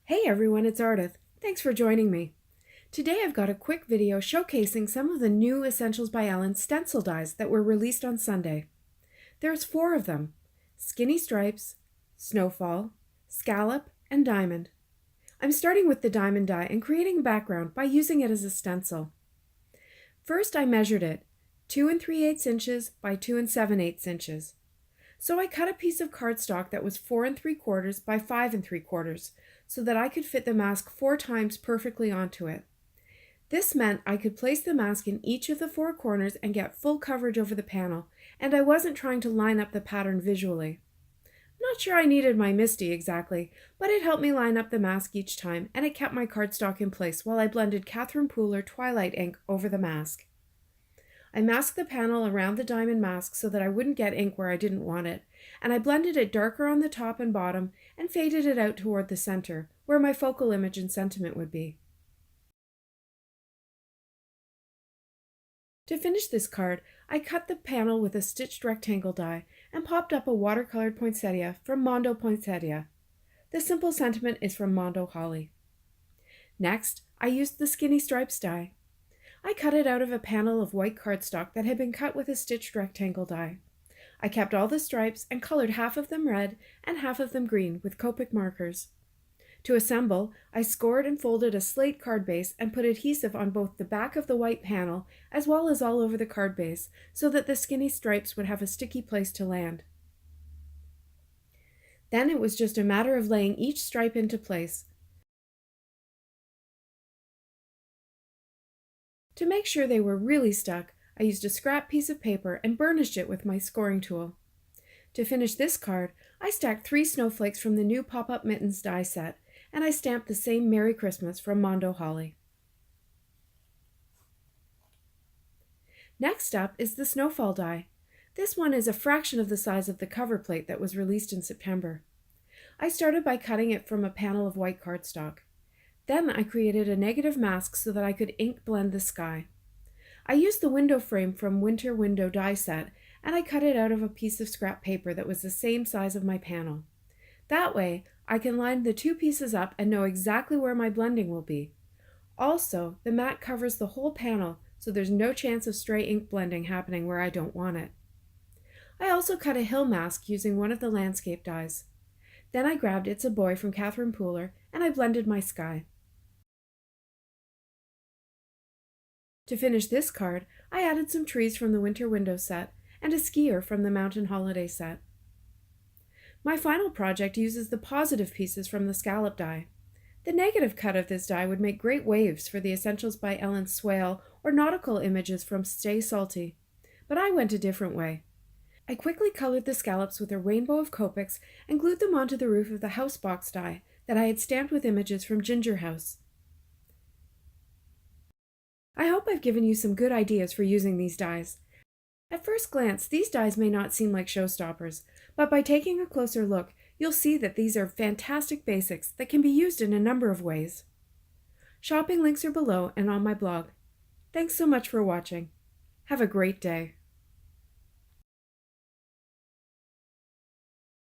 Hey everyone, it's Ardith. Thanks for joining me. Today I've got a quick video showcasing some of the new Essentials by Ellen stencil dies that were released on Sunday. There's 4 of them: Skinny Stripes, Snowfall, Scallop, and Diamond. I'm starting with the Diamond die and creating a background by using it as a stencil. First I measured it, 2 3/8 inches by 2 7/8 inches. So I cut a piece of cardstock that was 4 3/4 by 5 3/4 so that I could fit the mask 4 times perfectly onto it. This meant I could place the mask in each of the 4 corners and get full coverage over the panel, and I wasn't trying to line up the pattern visually. I'm not sure I needed my MISTI exactly, but it helped me line up the mask each time, and it kept my cardstock in place while I blended Catherine Pooler Twilight ink over the mask. I masked the panel around the diamond mask so that I wouldn't get ink where I didn't want it, and I blended it darker on the top and bottom and faded it out toward the center, where my focal image and sentiment would be. To finish this card, I cut the panel with a stitched rectangle die and popped up a watercolored poinsettia from Mondo Poinsettia. The simple sentiment is from Mondo Holly. Next, I used the Skinny Stripes die. I cut it out of a panel of white cardstock that had been cut with a stitched rectangle die. I kept all the stripes and colored half of them red and half of them green with Copic markers. To assemble, I scored and folded a slate card base and put adhesive on both the back of the white panel as well as all over the card base so that the skinny stripes would have a sticky place to land. Then it was just a matter of laying each stripe into place. To make sure they were really stuck, I used a scrap piece of paper and burnished it with my scoring tool. To finish this card, I stacked 3 snowflakes from the new Pop-Up Mittens die set, and I stamped the same Merry Christmas from Mondo Holly. Next up is the Snowfall die. This one is a fraction of the size of the cover plate that was released in September. I started by cutting it from a panel of white cardstock. Then I created a negative mask so that I could ink blend the sky. I used the window frame from Winter Window die set, and I cut it out of a piece of scrap paper that was the same size of my panel. That way, I can line the 2 pieces up and know exactly where my blending will be. Also, the mat covers the whole panel, so there's no chance of stray ink blending happening where I don't want it. I also cut a hill mask using one of the landscape dies. Then I grabbed It's a Boy from Catherine Pooler, and I blended my sky. To finish this card, I added some trees from the Winter Window set and a skier from the Mountain Holiday set. My final project uses the positive pieces from the Scalloped die. The negative cut of this die would make great waves for the Essentials by Ellen Swale or nautical images from Stay Salty, but I went a different way. I quickly colored the scallops with a rainbow of Copics and glued them onto the roof of the house box die that I had stamped with images from Ginger House. I hope I've given you some good ideas for using these dies. At first glance, these dies may not seem like showstoppers, but by taking a closer look, you'll see that these are fantastic basics that can be used in a number of ways. Shopping links are below and on my blog. Thanks so much for watching. Have a great day.